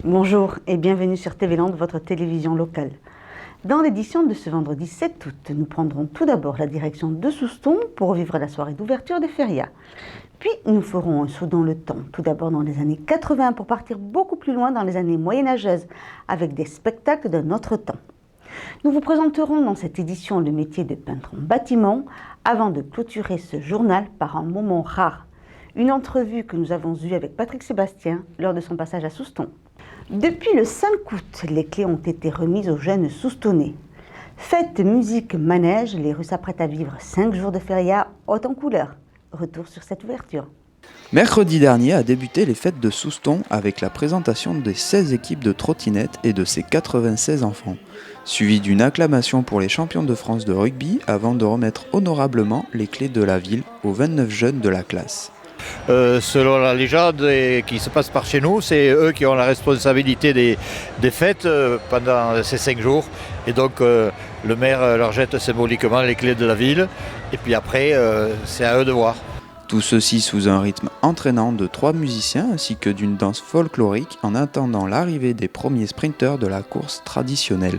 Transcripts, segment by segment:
Bonjour et bienvenue sur TV Land, votre télévision locale. Dans l'édition de ce vendredi 7 août, nous prendrons tout d'abord la direction de Souston pour vivre la soirée d'ouverture des férias. Puis nous ferons un saut dans le temps, tout d'abord dans les années 80 pour partir beaucoup plus loin dans les années moyenâgeuses avec des spectacles d'un autre temps. Nous vous présenterons dans cette édition le métier de peintre en bâtiment avant de clôturer ce journal par un moment rare. Une entrevue que nous avons eue avec Patrick Sébastien lors de son passage à Souston. Depuis le 5 août, les clés ont été remises aux jeunes Soustonnais. Fête, musique, manège, les rues s'apprêtent à vivre 5 jours de feria haute en couleurs. Retour sur cette ouverture. Mercredi dernier a débuté les fêtes de Souston avec la présentation des 16 équipes de trottinettes et de ses 96 enfants, suivi d'une acclamation pour les champions de France de rugby avant de remettre honorablement les clés de la ville aux 29 jeunes de la classe. Selon la légende qui se passe par chez nous, c'est eux qui ont la responsabilité des fêtes pendant ces 5 jours. Et donc le maire leur jette symboliquement les clés de la ville. Et puis après, c'est à eux de voir. Tout ceci sous un rythme entraînant de 3 musiciens ainsi que d'une danse folklorique en attendant l'arrivée des premiers sprinteurs de la course traditionnelle.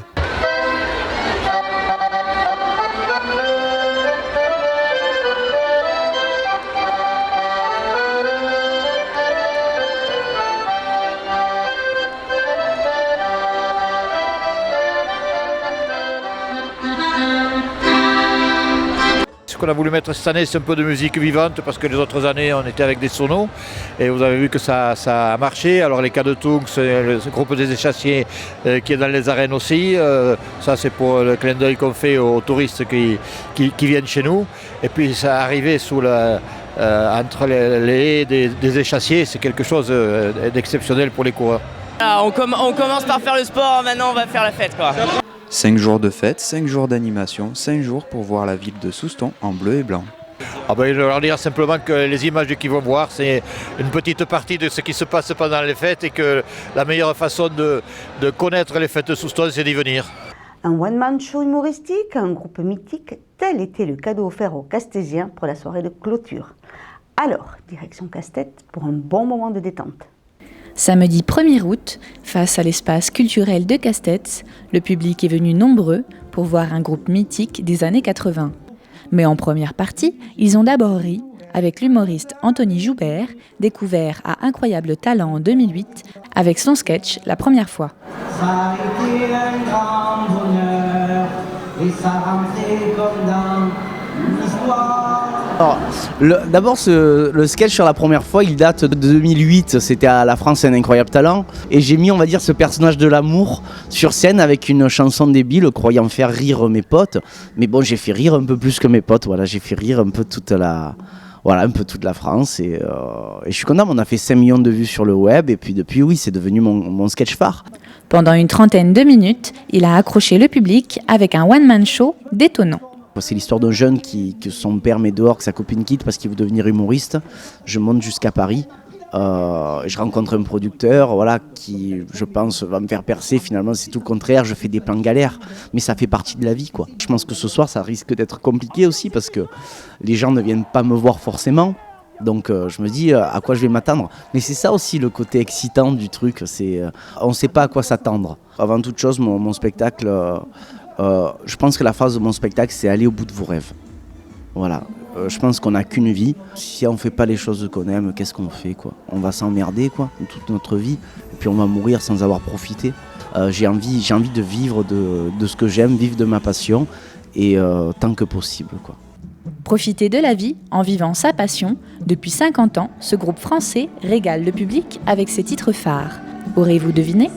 Ce qu'on a voulu mettre cette année, c'est un peu de musique vivante parce que les autres années, on était avec des sonos et vous avez vu que ça a marché. Alors les cas de Tunks, ce groupe des échassiers qui est dans les arènes aussi, ça c'est pour le clin d'œil qu'on fait aux touristes qui viennent chez nous. Et puis ça arrivé entre les haies des échassiers, c'est quelque chose d'exceptionnel pour les coureurs. On commence par faire le sport, maintenant on va faire la fête quoi. 5 jours de fête, 5 jours d'animation, 5 jours pour voir la ville de Souston en bleu et blanc. Je vais leur dire simplement que les images qu'ils vont voir, c'est une petite partie de ce qui se passe pendant les fêtes et que la meilleure façon de connaître les fêtes de Souston, c'est d'y venir. Un one-man show humoristique, un groupe mythique, tel était le cadeau offert aux Castésiens pour la soirée de clôture. Alors, direction Casse-Tête pour un bon moment de détente. Samedi 1er août, face à l'espace culturel de Casse-Tête, le public est venu nombreux pour voir un groupe mythique des années 80. Mais en première partie, ils ont d'abord ri avec l'humoriste Anthony Joubert, découvert à Incroyable Talent en 2008 avec son sketch La Première fois. Ça a été un grand bonheur et ça rentrait comme dans l'histoire. Alors, d'abord, le sketch sur La Première fois, il date de 2008, c'était à La France un incroyable talent. Et j'ai mis, on va dire, ce personnage de l'amour sur scène avec une chanson débile, croyant faire rire mes potes. Mais bon, j'ai fait rire un peu plus que mes potes, voilà, j'ai fait rire un peu toute la France. Et je suis content, on a fait 5 millions de vues sur le web. Et puis depuis, oui, c'est devenu mon sketch phare. Pendant une trentaine de minutes, il a accroché le public avec un one-man show détonnant. C'est l'histoire d'un jeune que son père met dehors, que sa copine quitte parce qu'il veut devenir humoriste. Je monte jusqu'à Paris. Je rencontre un producteur qui, je pense, va me faire percer. Finalement, c'est tout le contraire. Je fais des plans galères. Mais ça fait partie de la vie, quoi. Je pense que ce soir, ça risque d'être compliqué aussi parce que les gens ne viennent pas me voir forcément. Donc je me dis à quoi je vais m'attendre. Mais c'est ça aussi le côté excitant du truc. On ne sait pas à quoi s'attendre. Avant toute chose, mon spectacle... je pense que la phase de mon spectacle, c'est aller au bout de vos rêves. Voilà. Je pense qu'on n'a qu'une vie. Si on ne fait pas les choses qu'on aime, qu'est-ce qu'on fait, quoi ? On va s'emmerder, quoi, toute notre vie. Et puis on va mourir sans avoir profité. J'ai envie de vivre de ce que j'aime, vivre de ma passion, et tant que possible, quoi. Profiter de la vie en vivant sa passion. Depuis 50 ans, ce groupe français régale le public avec ses titres phares. Aurez-vous deviné ?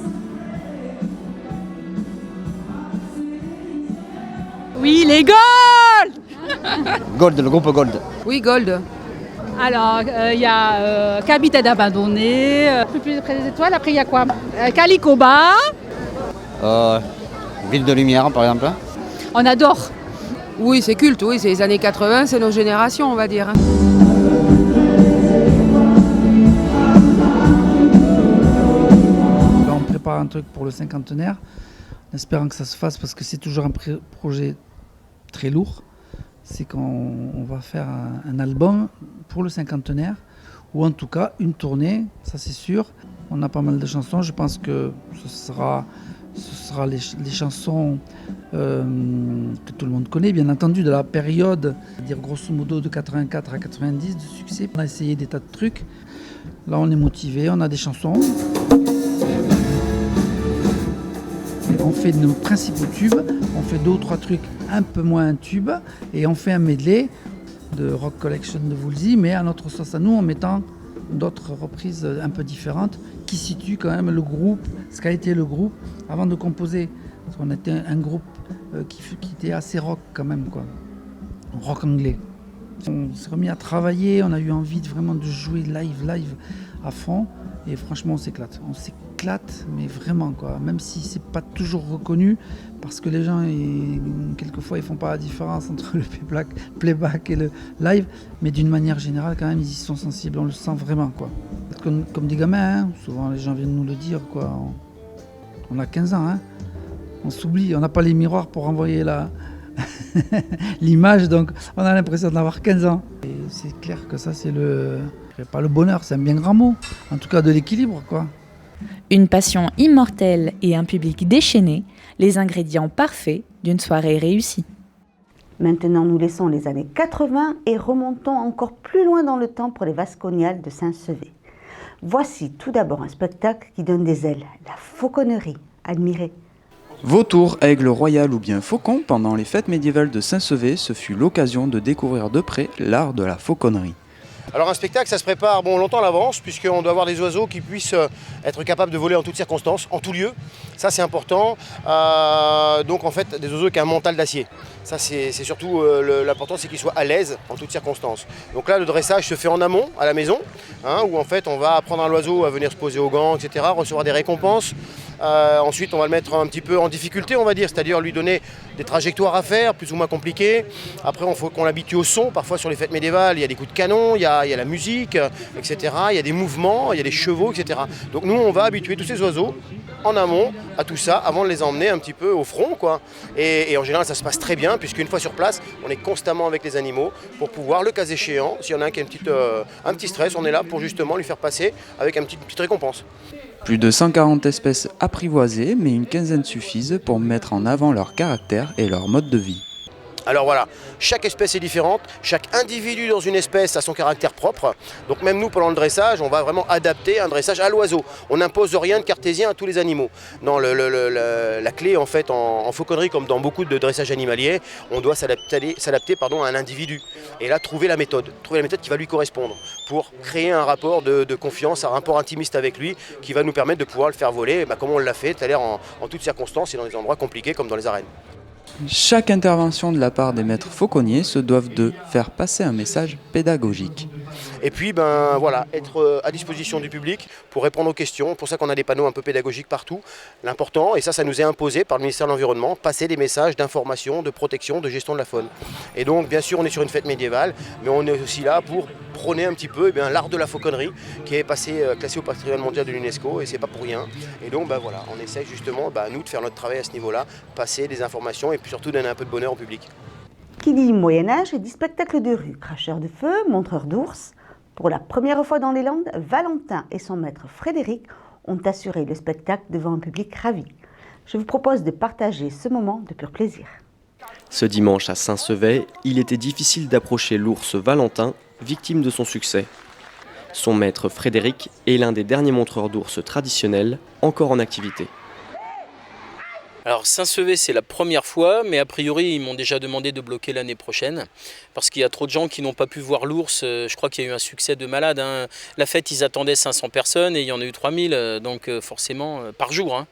Oui, les Gold. Gold, le groupe Gold. Oui, Gold. Alors, il y a Capitaine abandonné, plus près des étoiles. Après, il y a quoi Calicoba. Ville de Lumière, par exemple. On adore. Oui, c'est culte, oui, c'est les années 80, c'est nos générations, on va dire. On prépare un truc pour le cinquantenaire, en espérant que ça se fasse parce que c'est toujours un projet très lourd. C'est qu'on va faire un album pour le cinquantenaire ou en tout cas une tournée, ça c'est sûr. On a pas mal de chansons, je pense que ce sera les chansons que tout le monde connaît, bien entendu, de la période, c'est-à-dire grosso modo de 84 à 90 de succès. On a essayé des tas de trucs. Là, on est motivé, on a des chansons. On fait nos principaux tubes, on fait 2 ou 3 trucs un peu moins tubes, et on fait un medley de Rock Collection de Woolsey, mais à notre sauce à nous, en mettant d'autres reprises un peu différentes qui situent quand même le groupe, ce qu'a été le groupe avant de composer. Parce qu'on était un groupe qui était assez rock quand même, quoi. Rock anglais. On s'est remis à travailler, on a eu envie vraiment de jouer live à fond, et franchement on s'éclate, mais vraiment, quoi. Même si c'est pas toujours reconnu, parce que les gens quelquefois ils font pas la différence entre le playback et le live, mais d'une manière générale quand même ils y sont sensibles, on le sent vraiment, quoi. Comme des gamins, hein. Souvent les gens viennent nous le dire, quoi. On a 15 ans, hein. On s'oublie, on n'a pas les miroirs pour envoyer l'image, donc on a l'impression d'avoir 15 ans. Et c'est clair que ça c'est pas le bonheur, c'est un bien grand mot, en tout cas de l'équilibre, quoi. Une passion immortelle et un public déchaîné, les ingrédients parfaits d'une soirée réussie. Maintenant, nous laissons les années 80 et remontons encore plus loin dans le temps pour les Vasconiales de Saint-Sevé. Voici tout d'abord un spectacle qui donne des ailes, la fauconnerie, admirez. Vautour, aigle royal ou bien faucon, pendant les fêtes médiévales de Saint-Sevé, ce fut l'occasion de découvrir de près l'art de la fauconnerie. Alors un spectacle, ça se prépare longtemps à l'avance, puisqu'on doit avoir des oiseaux qui puissent être capables de voler en toutes circonstances, en tout lieu. Ça c'est important. Donc en fait, des oiseaux qui ont un mental d'acier. Ça c'est surtout l'important, c'est qu'ils soient à l'aise en toutes circonstances. Donc là, le dressage se fait en amont, à la maison, où en fait on va apprendre à l'oiseau à venir se poser au gant, etc., recevoir des récompenses. Ensuite, on va le mettre un petit peu en difficulté, on va dire, c'est-à-dire lui donner des trajectoires à faire, plus ou moins compliquées. Après, il faut qu'on l'habitue au son. Parfois, sur les fêtes médiévales, il y a des coups de canon, il y a la musique, etc. Il y a des mouvements, il y a des chevaux, etc. Donc nous, on va habituer tous ces oiseaux en amont à tout ça, avant de les emmener un petit peu au front, quoi. Et en général, ça se passe très bien, puisqu'une fois sur place, on est constamment avec les animaux pour pouvoir, le cas échéant, s'il y en a un qui a un petit stress, on est là pour justement lui faire passer avec une petite récompense. Plus de 140 espèces apprivoisées, mais une quinzaine suffisent pour mettre en avant leur caractère et leur mode de vie. Alors voilà, chaque espèce est différente, chaque individu dans une espèce a son caractère propre. Donc même nous, pendant le dressage, on va vraiment adapter un dressage à l'oiseau. On n'impose rien de cartésien à tous les animaux. Non, la clé, en fait, en fauconnerie, comme dans beaucoup de dressage animalier, on doit s'adapter à un individu. Et là, trouver la méthode qui va lui correspondre pour créer un rapport de confiance, un rapport intimiste avec lui qui va nous permettre de pouvoir le faire voler, comme on l'a fait tout à l'heure en toutes circonstances et dans des endroits compliqués comme dans les arènes. Chaque intervention de la part des maîtres fauconniers se doivent de faire passer un message pédagogique. Et puis être à disposition du public pour répondre aux questions. C'est pour ça qu'on a des panneaux un peu pédagogiques partout. L'important, et ça nous est imposé par le ministère de l'Environnement, passer des messages d'information, de protection, de gestion de la faune. Et donc bien sûr on est sur une fête médiévale, mais on est aussi là pour prôner un petit peu l'art de la fauconnerie qui est classé au patrimoine mondial de l'UNESCO, et c'est pas pour rien. Et donc on essaie justement nous de faire notre travail à ce niveau-là, passer des informations et puis surtout donner un peu de bonheur au public. Qui dit Moyen-Âge dit spectacle de rue, cracheur de feu, montreur d'ours. Pour la première fois dans les Landes, Valentin et son maître Frédéric ont assuré le spectacle devant un public ravi. Je vous propose de partager ce moment de pur plaisir. Ce dimanche à Saint-Sevé, il était difficile d'approcher l'ours Valentin, victime de son succès. Son maître Frédéric est l'un des derniers montreurs d'ours traditionnels encore en activité. Alors Saint-Sevé, c'est la première fois, mais a priori ils m'ont déjà demandé de bloquer l'année prochaine parce qu'il y a trop de gens qui n'ont pas pu voir l'ours. Je crois qu'il y a eu un succès de malade. La fête, ils attendaient 500 personnes et il y en a eu 3000, donc forcément par jour.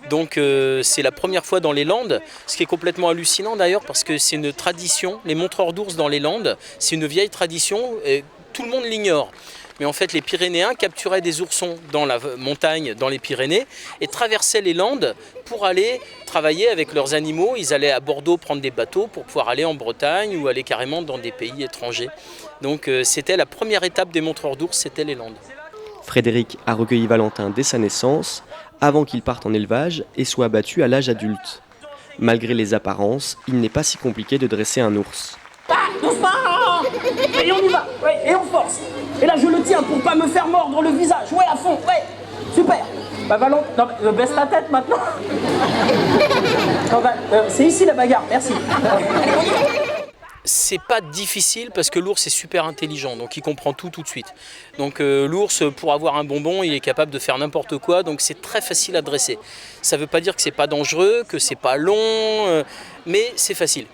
Donc c'est la première fois dans les Landes, ce qui est complètement hallucinant d'ailleurs parce que c'est une tradition. Les montreurs d'ours dans les Landes, c'est une vieille tradition et tout le monde l'ignore. Mais en fait, les Pyrénéens capturaient des oursons dans la montagne, dans les Pyrénées, et traversaient les Landes pour aller travailler avec leurs animaux. Ils allaient à Bordeaux prendre des bateaux pour pouvoir aller en Bretagne ou aller carrément dans des pays étrangers. Donc c'était la première étape des montreurs d'ours, c'était les Landes. Frédéric a recueilli Valentin dès sa naissance, avant qu'il parte en élevage et soit abattu à l'âge adulte. Malgré les apparences, il n'est pas si compliqué de dresser un ours. Doucement! Et on y va, et on force. Et là, je le tiens pour pas me faire mordre le visage. Ouais, à fond, ouais. Super. Bah, Valentin, non, baisse ta tête maintenant. C'est ici la bagarre, merci. C'est pas difficile parce que l'ours est super intelligent, donc il comprend tout de suite. Donc l'ours, pour avoir un bonbon, il est capable de faire n'importe quoi, donc c'est très facile à dresser. Ça veut pas dire que c'est pas dangereux, que c'est pas long, mais c'est facile.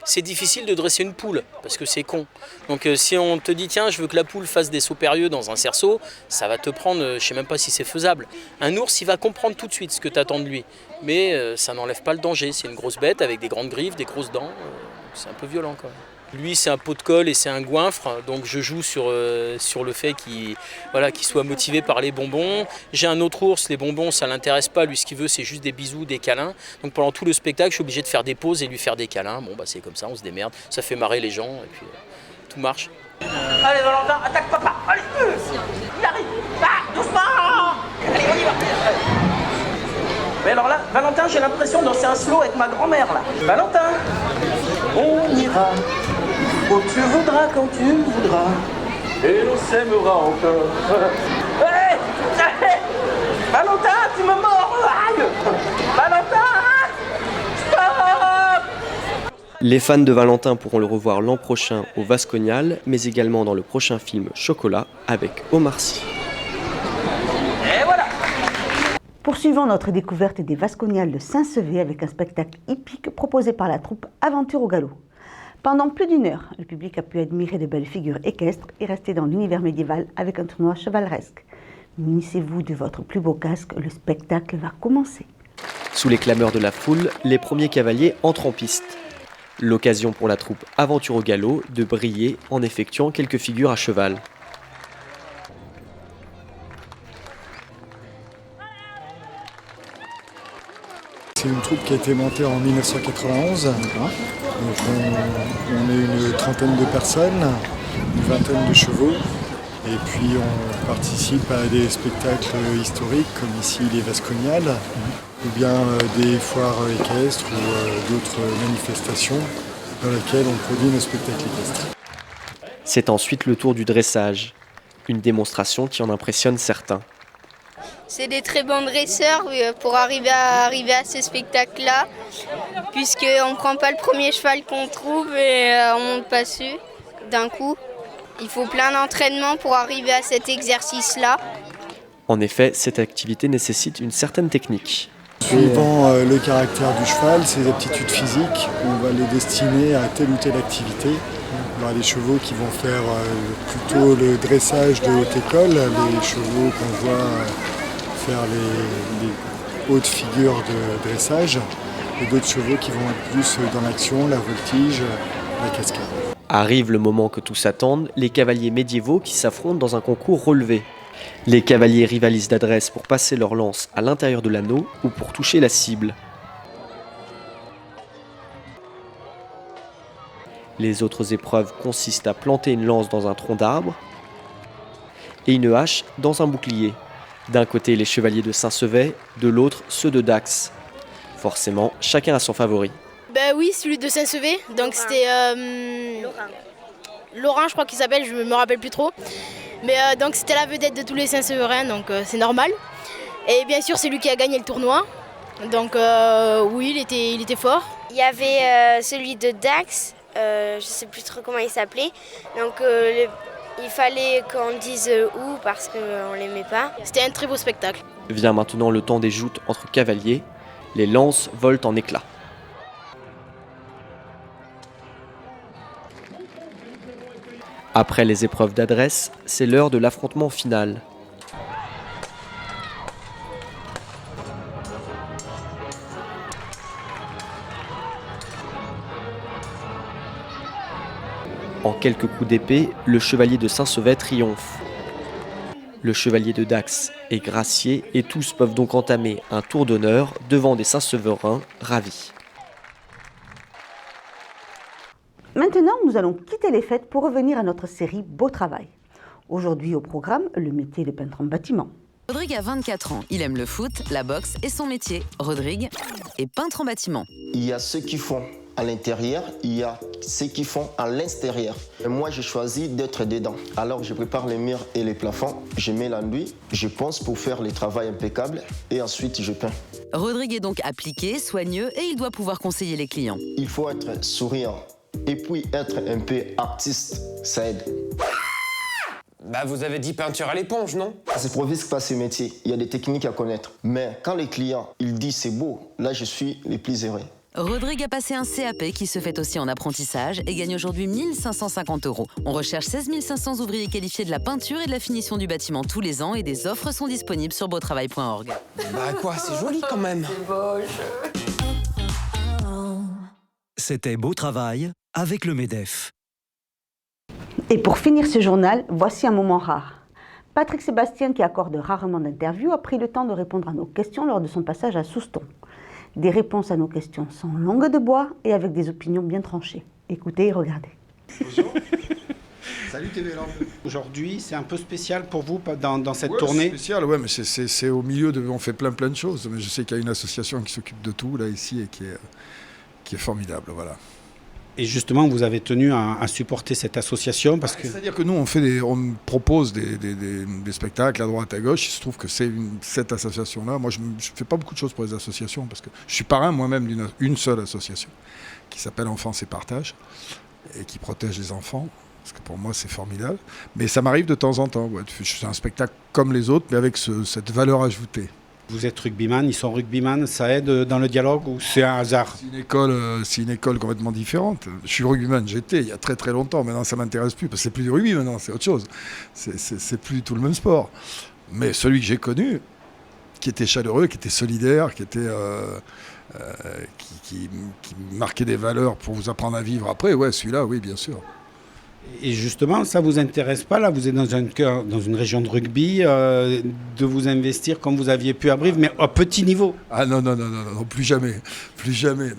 C'est difficile de dresser une poule, parce que c'est con. Donc si on te dit, tiens, je veux que la poule fasse des sauts périlleux dans un cerceau, ça va te prendre, je sais même pas si c'est faisable. Un ours, il va comprendre tout de suite ce que tu attends de lui. Mais ça n'enlève pas le danger. C'est une grosse bête avec des grandes griffes, des grosses dents. C'est un peu violent quand même. Lui, c'est un pot de colle et c'est un goinfre, donc je joue sur le fait qu'il soit motivé par les bonbons. J'ai un autre ours, les bonbons, ça ne l'intéresse pas. Lui, ce qu'il veut, c'est juste des bisous, des câlins. Donc pendant tout le spectacle, je suis obligé de faire des pauses et lui faire des câlins. Bon, bah c'est comme ça, on se démerde. Ça fait marrer les gens et puis tout marche. Allez, Valentin, attaque papa. Allez, il arrive. Ah, doucement. Allez, on y va. Mais alors là, Valentin, j'ai l'impression de danser un slow avec ma grand-mère là. Valentin, on ira où tu voudras quand tu voudras. Et l'on s'aimera encore. Hey, hey, Valentin, tu me mords. Aïe. Valentin, stop. Les fans de Valentin pourront le revoir l'an prochain au Vascognal, mais également dans le prochain film Chocolat avec Omar Sy. Et voilà. Poursuivons notre découverte des Vascognales de Saint-Sevé avec un spectacle hippique proposé par la troupe Aventure au galop. Pendant plus d'1 heure, le public a pu admirer de belles figures équestres et rester dans l'univers médiéval avec un tournoi chevaleresque. Munissez-vous de votre plus beau casque, le spectacle va commencer. Sous les clameurs de la foule, les premiers cavaliers entrent en piste. L'occasion pour la troupe Aventure au galop de briller en effectuant quelques figures à cheval. C'est une troupe qui a été montée en 1991. Donc on est une trentaine de personnes, une vingtaine de chevaux. Et puis on participe à des spectacles historiques comme ici les Vascognales, ou bien des foires équestres ou d'autres manifestations dans lesquelles on produit nos spectacles équestres. C'est ensuite le tour du dressage, une démonstration qui en impressionne certains. C'est des très bons dresseurs pour arriver à ce spectacle-là, puisqu'on ne prend pas le premier cheval qu'on trouve et on monte pas dessus d'un coup. Il faut plein d'entraînement pour arriver à cet exercice-là. En effet, cette activité nécessite une certaine technique. Suivant le caractère du cheval, ses aptitudes physiques, on va les destiner à telle ou telle activité. Il y aura des chevaux qui vont faire plutôt le dressage de haute école, les chevaux qu'on voit faire les hautes figures de dressage, et d'autres chevaux qui vont être plus dans l'action, la voltige, la cascade. Arrive le moment que tous attendent, les cavaliers médiévaux qui s'affrontent dans un concours relevé. Les cavaliers rivalisent d'adresse pour passer leur lance à l'intérieur de l'anneau ou pour toucher la cible. Les autres épreuves consistent à planter une lance dans un tronc d'arbre et une hache dans un bouclier. D'un côté les chevaliers de Saint-Sevé, de l'autre ceux de Dax. Forcément, chacun a son favori. Ben oui, celui de Saint-Sevé, donc c'était Laurent, je crois qu'il s'appelle, je me rappelle plus trop. Mais donc c'était la vedette de tous les Saint-Sévérins, donc c'est normal. Et bien sûr c'est lui qui a gagné le tournoi, donc oui il était fort. Il y avait celui de Dax, je sais plus trop comment il s'appelait, donc il fallait qu'on dise où parce qu'on l'aimait pas. C'était un très beau spectacle. Vient maintenant le temps des joutes entre cavaliers, les lances volent en éclats. Après les épreuves d'adresse, c'est l'heure de l'affrontement final. En quelques coups d'épée, le chevalier de Saint-Sevé triomphe. Le chevalier de Dax est gracié et tous peuvent donc entamer un tour d'honneur devant des Saint-Sévérins ravis. Maintenant, nous allons quitter les fêtes pour revenir à notre série Beau Travail. Aujourd'hui au programme, le métier de peintre en bâtiment. Rodrigue a 24 ans, il aime le foot, la boxe et son métier. Rodrigue est peintre en bâtiment. Il y a ceux qui font à l'intérieur, il y a ce qu'ils font à l'extérieur. Et moi, j'ai choisi d'être dedans. Alors, je prépare les murs et les plafonds, je mets l'enduit, je ponce pour faire le travail impeccable et ensuite je peins. Rodrigue est donc appliqué, soigneux et il doit pouvoir conseiller les clients. Il faut être souriant et puis être un peu artiste, ça aide. Bah vous avez dit peinture à l'éponge, non? Ça s'improvise pas ce métier, il y a des techniques à connaître. Mais quand les clients, ils disent c'est beau, là je suis le plus heureux. Rodrigue a passé un CAP qui se fait aussi en apprentissage et gagne aujourd'hui 1 550 €. On recherche 16 500 ouvriers qualifiés de la peinture et de la finition du bâtiment tous les ans et des offres sont disponibles sur beautravail.org. Bah quoi, c'est joli quand même. C'est moche. C'était Beau Travail avec le MEDEF. Et pour finir ce journal, voici un moment rare. Patrick Sébastien, qui accorde rarement d'interviews, a pris le temps de répondre à nos questions lors de son passage à Souston. Des réponses à nos questions sans langue de bois et avec des opinions bien tranchées. Écoutez et regardez. Bonjour. Salut TV-Land. Aujourd'hui, c'est un peu spécial pour vous dans cette tournée. C'est spécial, ouais, mais c'est au milieu de... On fait plein de choses, mais je sais qu'il y a une association qui s'occupe de tout, là, ici, et qui est formidable, voilà. Et justement, vous avez tenu à supporter cette association parce que... C'est-à-dire que nous, on propose des spectacles à droite, à gauche. Il se trouve que c'est cette association-là. Moi, je ne fais pas beaucoup de choses pour les associations parce que je suis parrain moi-même d'une seule association qui s'appelle Enfance et Partage et qui protège les enfants. Parce que pour moi, c'est formidable. Mais ça m'arrive de temps en temps. Ouais. Je fais un spectacle comme les autres, mais avec cette valeur ajoutée. Vous êtes rugbyman, ils sont rugbyman, ça aide dans le dialogue ou c'est un hasard? C'est une école complètement différente. Je suis rugbyman, j'étais il y a très très longtemps, maintenant ça ne m'intéresse plus, parce que c'est plus du rugby maintenant, c'est autre chose. C'est plus tout le même sport. Mais celui que j'ai connu, qui était chaleureux, qui était solidaire, qui marquait des valeurs pour vous apprendre à vivre après, ouais, celui-là, oui, bien sûr. Et justement, ça ne vous intéresse pas, là, vous êtes dans une région de rugby, de vous investir comme vous aviez pu à Brive, mais à petit niveau? Ah non, plus jamais, plus jamais.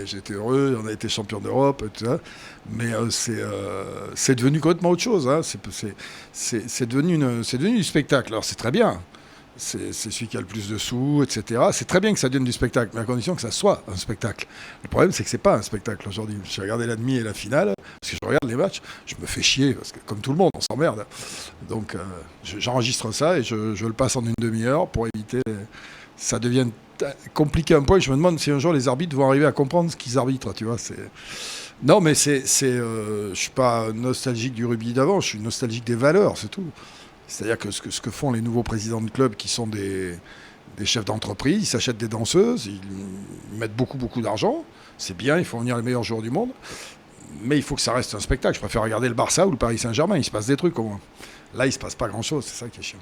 J'étais heureux, on a été champion d'Europe, tout ça, mais c'est devenu complètement autre chose. Hein. C'est devenu du spectacle, alors c'est très bien. C'est celui qui a le plus de sous, etc. C'est très bien que ça devienne du spectacle, mais à condition que ça soit un spectacle. Le problème, c'est que c'est pas un spectacle aujourd'hui. J'ai regardé la demi et la finale, parce que je regarde les matchs, je me fais chier, parce que comme tout le monde, on s'emmerde. Donc j'enregistre ça et je le passe en une demi-heure pour éviter... Ça devient compliqué à un point, je me demande si un jour les arbitres vont arriver à comprendre ce qu'ils arbitrent, tu vois. Non, mais je suis pas nostalgique du rugby d'avant, je suis nostalgique des valeurs, c'est tout. C'est-à-dire que ce que font les nouveaux présidents de clubs qui sont des chefs d'entreprise, ils s'achètent des danseuses, ils mettent beaucoup d'argent, c'est bien, il faut venir les meilleurs joueurs du monde, mais il faut que ça reste un spectacle. Je préfère regarder le Barça ou le Paris Saint-Germain, il se passe des trucs au moins. Là, il se passe pas grand-chose, c'est ça qui est chiant.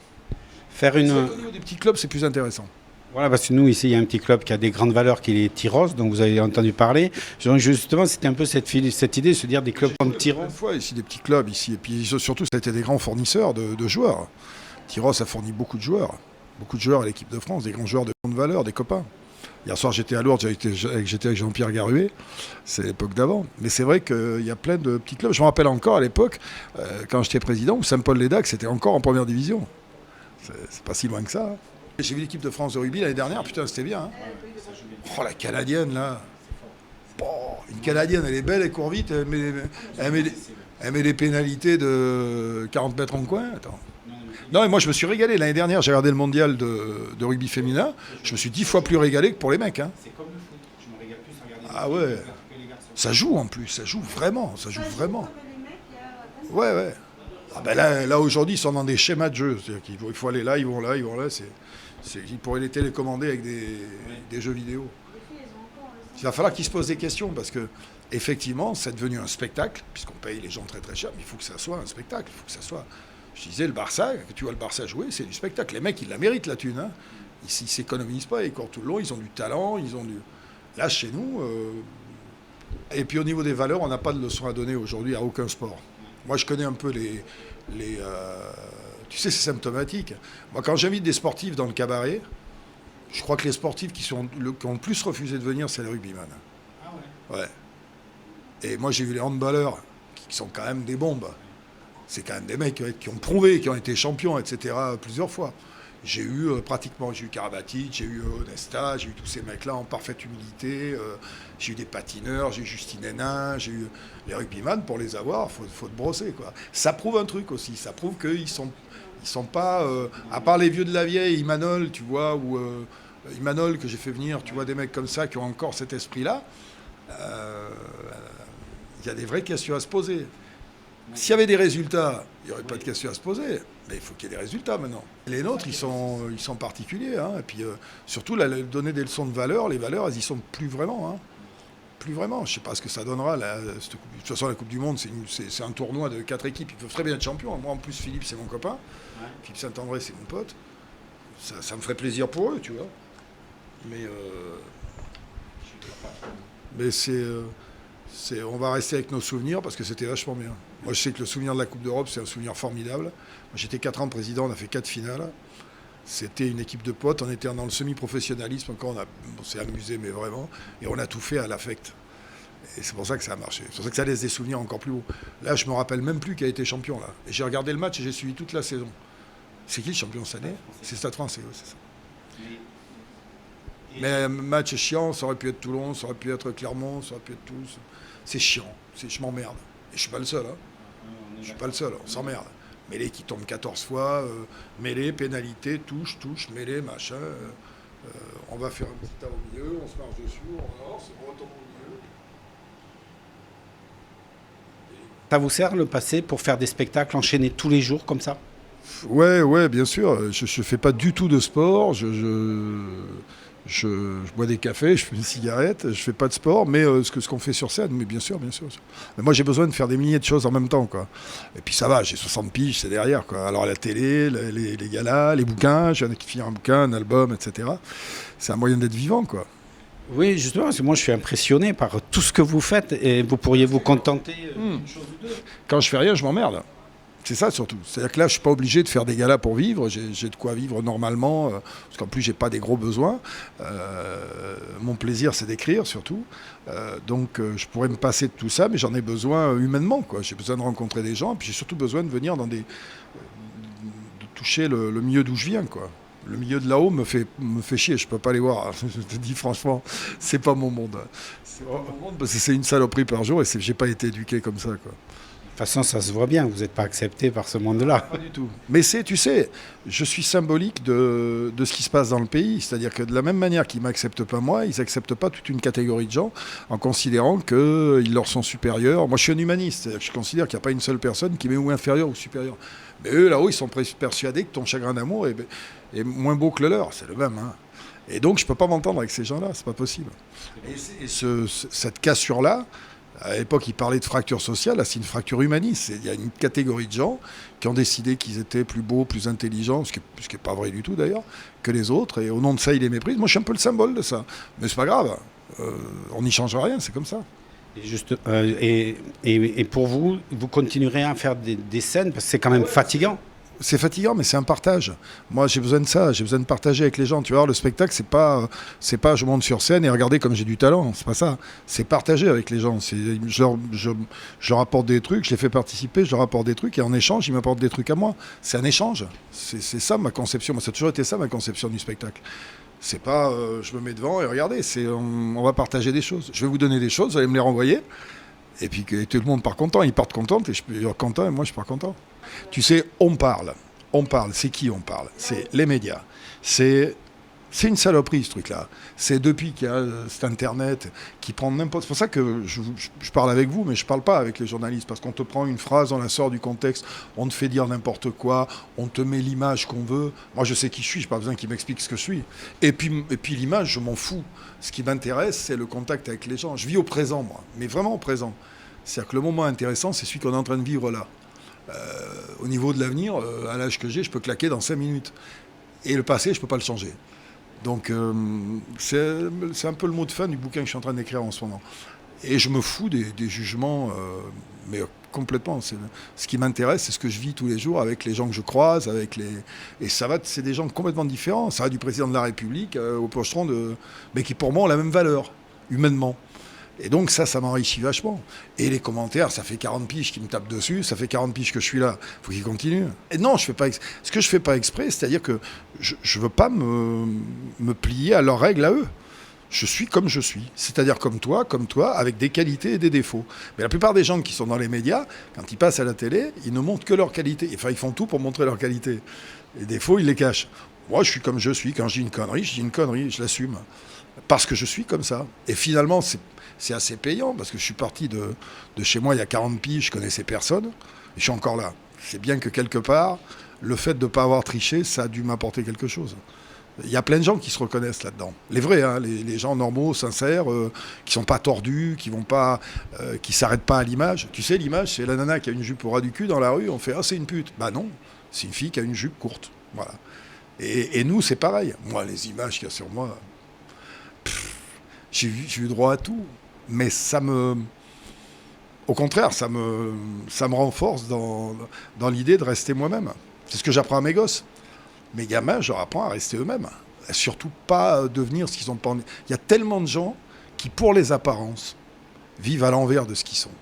Au niveau des petits clubs, c'est plus intéressant. Voilà, parce que nous, ici, il y a un petit club qui a des grandes valeurs, qui est les Tyros, dont vous avez entendu parler. Donc, justement, c'était un peu cette idée de se dire des clubs comme Tyros. Une fois, ici, des petits clubs, ici. Et puis, surtout, ça a été des grands fournisseurs de joueurs. Tyros a fourni beaucoup de joueurs à l'équipe de France, des grands joueurs de grande valeur, des copains. Hier soir, j'étais à Lourdes, j'étais avec Jean-Pierre Garuet, c'est l'époque d'avant. Mais c'est vrai qu'il y a plein de petits clubs. Je me rappelle encore à l'époque, quand j'étais président, où Saint-Paul-les-Dax était encore en première division. C'est pas si loin que ça. Hein. J'ai vu l'équipe de France de rugby l'année dernière, putain, c'était bien. Hein. Oh, la Canadienne, là. Bon, une Canadienne, elle est belle, elle court vite, elle met des pénalités de 40 mètres en coin. Attends. Non, mais moi, je me suis régalé. L'année dernière, j'ai regardé le mondial de rugby féminin. Je me suis 10 fois plus régalé que pour les mecs. Hein. C'est comme le foot. Je me régale plus à regarder. Ah ouais. Ça joue en plus, ça joue vraiment. Ouais. Ah ben là aujourd'hui, ils sont dans des schémas de jeu. C'est-à-dire qu'il faut aller là, ils vont là. Ils pourraient les télécommander avec des jeux vidéo. Il va falloir qu'ils se posent des questions parce que effectivement, c'est devenu un spectacle, puisqu'on paye les gens très très cher, mais il faut que ça soit un spectacle. Il faut que ça soit... Je disais, le Barça, que tu vois le Barça jouer, c'est du spectacle. Les mecs, ils la méritent, la thune. Hein. Ils ne s'économisent pas, ils courent tout le long, ils ont du talent, Là, chez nous... Et puis au niveau des valeurs, on n'a pas de leçon à donner aujourd'hui à aucun sport. Moi, je connais un peu tu sais, c'est symptomatique. Moi, quand j'invite des sportifs dans le cabaret, je crois que les sportifs qui ont le plus refusé de venir, c'est les rugbyman. Ah ouais. Ouais. Et moi, j'ai vu les handballeurs, qui sont quand même des bombes. C'est quand même des mecs qui ont prouvé, qui ont été champions, etc., plusieurs fois. J'ai eu Karabatic, j'ai eu Onesta, j'ai eu tous ces mecs-là en parfaite humilité. J'ai eu des patineurs, j'ai eu Justine Hénin, j'ai eu les rugbyman. Pour les avoir, faut te brosser, quoi. Ça prouve un truc aussi. Ça prouve qu'ils sont pas, à part les vieux de la vieille, Imanol, tu vois, ou Imanol que j'ai fait venir, tu vois, des mecs comme ça qui ont encore cet esprit-là. Il y a des vraies questions à se poser. S'il y avait des résultats, il n'y aurait pas de questions à se poser. Mais il faut qu'il y ait des résultats maintenant. Les nôtres, ils sont particuliers. Hein. Et puis surtout, donner des leçons de valeur, les valeurs, elles y sont plus vraiment. Hein. Plus vraiment. Je ne sais pas ce que ça donnera. De toute façon, la Coupe du Monde, c'est un tournoi de 4 équipes. Ils peuvent très bien être champions. Moi, en plus, Philippe, c'est mon copain. Ouais. Philippe Saint-André, c'est mon pote. Ça me ferait plaisir pour eux, tu vois. Mais on va rester avec nos souvenirs parce que c'était vachement bien. Moi, je sais que le souvenir de la Coupe d'Europe, c'est un souvenir formidable. Moi, j'étais 4 ans président, on a fait 4 finales. C'était une équipe de potes, on était dans le semi-professionnalisme encore, on s'est amusé, mais vraiment, et on a tout fait à l'affect. Et c'est pour ça que ça a marché. C'est pour ça que ça laisse des souvenirs encore plus hauts. Là, je me rappelle même plus qui a été champion, là. Et j'ai regardé le match et j'ai suivi toute la saison. C'est qui le champion cette année ? C'est Stade Français, oui, c'est ça. Mais un match chiant, ça aurait pu être Toulon, ça aurait pu être Clermont, ça aurait pu être Toulouse. C'est chiant, je m'emmerde. Et je suis pas le seul, hein. Je suis pas le seul, on s'emmerde. Mêlée qui tombe 14 fois, mêlée, pénalité, touche, mêlée, machin. On va faire un petit tas au milieu, on se marche dessus, on retombe au milieu. Ça vous sert le passé pour faire des spectacles enchaînés tous les jours comme ça ? Ouais, bien sûr. Je fais pas du tout de sport. Je bois des cafés, je fume une cigarette, je fais pas de sport, mais ce qu'on fait sur scène, mais bien sûr. Mais moi, j'ai besoin de faire des milliers de choses en même temps, quoi. Et puis ça va, j'ai 60 piges, c'est derrière, quoi. Alors la télé, les galas, les bouquins, je viens de finir un bouquin, un album, etc. C'est un moyen d'être vivant, quoi. Oui, justement, parce que moi, je suis impressionné par tout ce que vous faites et vous pourriez vous contenter d'une chose ou deux. Quand je fais rien, je m'emmerde. C'est ça surtout. C'est-à-dire que là, je ne suis pas obligé de faire des galas pour vivre. J'ai de quoi vivre normalement, parce qu'en plus, je n'ai pas des gros besoins. Mon plaisir, c'est d'écrire surtout. Donc, je pourrais me passer de tout ça, mais j'en ai besoin humainement, quoi. J'ai besoin de rencontrer des gens, et puis j'ai surtout besoin de venir de toucher le milieu d'où je viens, quoi. Le milieu de là-haut me fait chier, je peux pas les voir. Je te dis franchement, c'est pas mon monde. C'est pas mon monde parce que c'est une saloperie par jour et j'ai pas été éduqué comme ça, quoi. De toute façon, ça se voit bien, vous n'êtes pas accepté par ce monde-là. Pas du tout. Mais tu sais, je suis symbolique de ce qui se passe dans le pays. C'est-à-dire que de la même manière qu'ils ne m'acceptent pas moi, ils n'acceptent pas toute une catégorie de gens en considérant qu'ils leur sont supérieurs. Moi, je suis un humaniste. C'est-à-dire que je considère qu'il n'y a pas une seule personne qui m'est ou inférieure ou supérieure. Mais eux, là-haut, ils sont persuadés que ton chagrin d'amour est moins beau que le leur. C'est le même, hein. Et donc, je ne peux pas m'entendre avec ces gens-là. C'est pas possible. Et cette cassure-là, à l'époque, ils parlaient de fracture sociale. Là, c'est une fracture humaniste. Il y a une catégorie de gens qui ont décidé qu'ils étaient plus beaux, plus intelligents, ce qui n'est pas vrai du tout d'ailleurs, que les autres. Et au nom de ça, ils les méprisent. Moi, je suis un peu le symbole de ça. Mais c'est pas grave. On n'y change rien, c'est comme ça. Et pour vous, vous continuerez à faire des scènes parce que c'est quand même fatigant. C'est fatigant, mais c'est un partage. Moi, j'ai besoin de ça. J'ai besoin de partager avec les gens. Tu vois, le spectacle, c'est pas je monte sur scène et regardez comme j'ai du talent. C'est pas ça. C'est partager avec les gens. Je leur apporte des trucs, je les fais participer, je leur apporte des trucs et en échange, ils m'apportent des trucs à moi. C'est un échange. C'est ça ma conception. Moi, ça a toujours été ça ma conception du spectacle. C'est pas je me mets devant et regardez. On va partager des choses. Je vais vous donner des choses, vous allez me les renvoyer. Et puis que tout le monde part content, ils partent contents, et je suis content, et moi je pars content. Tu sais, on parle, c'est qui on parle ? C'est les médias. C'est une saloperie ce truc-là. C'est depuis qu'il y a cet Internet qui prend n'importe... C'est pour ça que je parle avec vous, mais je ne parle pas avec les journalistes, parce qu'on te prend une phrase, on la sort du contexte, on te fait dire n'importe quoi, on te met l'image qu'on veut. Moi je sais qui je suis, je n'ai pas besoin qu'ils m'expliquent ce que je suis. Et puis l'image, je m'en fous. Ce qui m'intéresse, c'est le contact avec les gens. Je vis au présent, moi, mais vraiment au présent. C'est-à-dire que le moment intéressant, c'est celui qu'on est en train de vivre là. Au niveau de l'avenir, à l'âge que j'ai, je peux claquer dans 5 minutes. Et le passé, je ne peux pas le changer. Donc, c'est un peu le mot de fin du bouquin que je suis en train d'écrire en ce moment. Et je me fous des jugements, mais complètement. Ce qui m'intéresse, c'est ce que je vis tous les jours avec les gens que je croise, et c'est des gens complètement différents. Ça va du président de la République au pochetron mais qui pour moi ont la même valeur, humainement. Et donc ça m'enrichit vachement. Et les commentaires, ça fait 40 piges qui me tapent dessus, ça fait 40 piges que je suis là, il faut qu'ils continuent. Et non, ce que je fais pas exprès, c'est-à-dire que je veux pas me plier à leurs règles à eux. Je suis comme je suis, c'est-à-dire comme toi, avec des qualités et des défauts. Mais la plupart des gens qui sont dans les médias, quand ils passent à la télé, ils ne montrent que leurs qualités. Enfin, ils font tout pour montrer leurs qualités. Les défauts, ils les cachent. Moi, je suis comme je suis. Quand je dis une connerie, je l'assume. Parce que je suis comme ça. Et finalement, c'est assez payant, parce que je suis parti de chez moi il y a 40 piges, je connaissais personne, et je suis encore là. C'est bien que quelque part, le fait de ne pas avoir triché, ça a dû m'apporter quelque chose. Il y a plein de gens qui se reconnaissent là-dedans. Les vrais, hein, les gens normaux, sincères, qui sont pas tordus, qui s'arrêtent pas à l'image. Tu sais, l'image, c'est la nana qui a une jupe au ras du cul dans la rue, on fait « Ah, c'est une pute ». Bah non, c'est une fille qui a une jupe courte. Voilà. Et nous, c'est pareil. Moi, les images qu'il y a sur moi, j'ai eu droit à tout. Mais au contraire, ça me renforce dans l'idée de rester moi-même. C'est ce que j'apprends à mes gosses. Mes gamins, je leur apprends à rester eux-mêmes. À surtout pas devenir ce qu'ils n'ont pas envie. Il y a tellement de gens qui, pour les apparences, vivent à l'envers de ce qu'ils sont.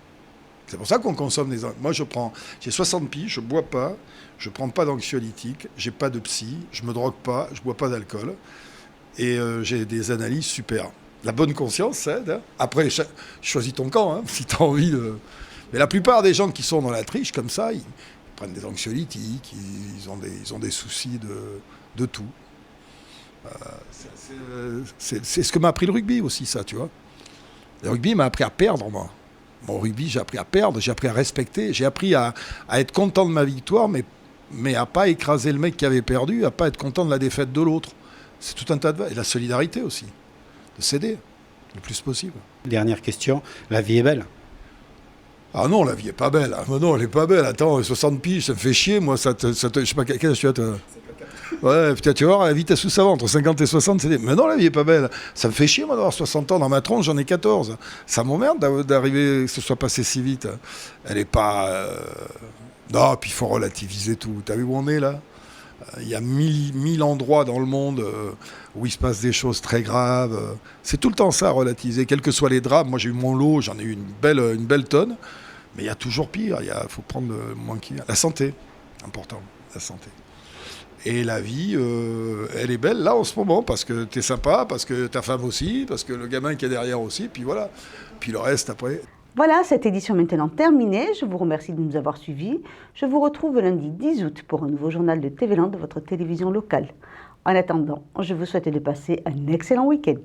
C'est pour ça qu'on consomme des... Moi, j'ai 60 piges, je bois pas, je prends pas d'anxiolytiques, j'ai pas de psy, je me drogue pas, je bois pas d'alcool. Et j'ai des analyses super. La bonne conscience, ça aide. Hein. Après, choisis ton camp, hein, si tu as envie de... Mais la plupart des gens qui sont dans la triche, comme ça, ils prennent des anxiolytiques, ils ont des soucis de tout. C'est ce que m'a appris le rugby aussi, ça, tu vois. Le rugby m'a appris à perdre, moi. Mon rugby, j'ai appris à perdre, j'ai appris à respecter, j'ai appris à être content de ma victoire, mais à pas écraser le mec qui avait perdu, à pas être content de la défaite de l'autre. C'est tout un tas de... Et la solidarité aussi, de s'aider le plus possible. Dernière question, la vie est belle? Ah non, la vie est pas belle. Ah non, elle est pas belle. Attends, 60 piges, ça me fait chier, moi. Je sais pas, quel âge tu as, toi ? Ouais, putain, tu vas voir, la vitesse sous savant, entre 50 et 60, c'est... Mais non, la vie est pas belle. Ça me fait chier, moi, d'avoir 60 ans. Dans ma tronche, j'en ai 14. Ça m'emmerde d'arriver, que ce soit passé si vite. Elle est pas... Non, puis il faut relativiser tout. T'as vu où on est, là ? Il y a 1000 endroits dans le monde où il se passe des choses très graves. C'est tout le temps ça, à relativiser. Quels que soient les drames, moi j'ai eu mon lot, j'en ai eu une belle tonne. Mais il y a toujours pire. Il faut prendre le moins qui vient. La santé, important, la santé. Et la vie, elle est belle là en ce moment parce que t'es sympa, parce que ta femme aussi, parce que le gamin qui est derrière aussi, puis voilà. Puis le reste après. Voilà, cette édition est maintenant terminée. Je vous remercie de nous avoir suivis. Je vous retrouve lundi 10 août pour un nouveau journal de TV Land de votre télévision locale. En attendant, je vous souhaite de passer un excellent week-end.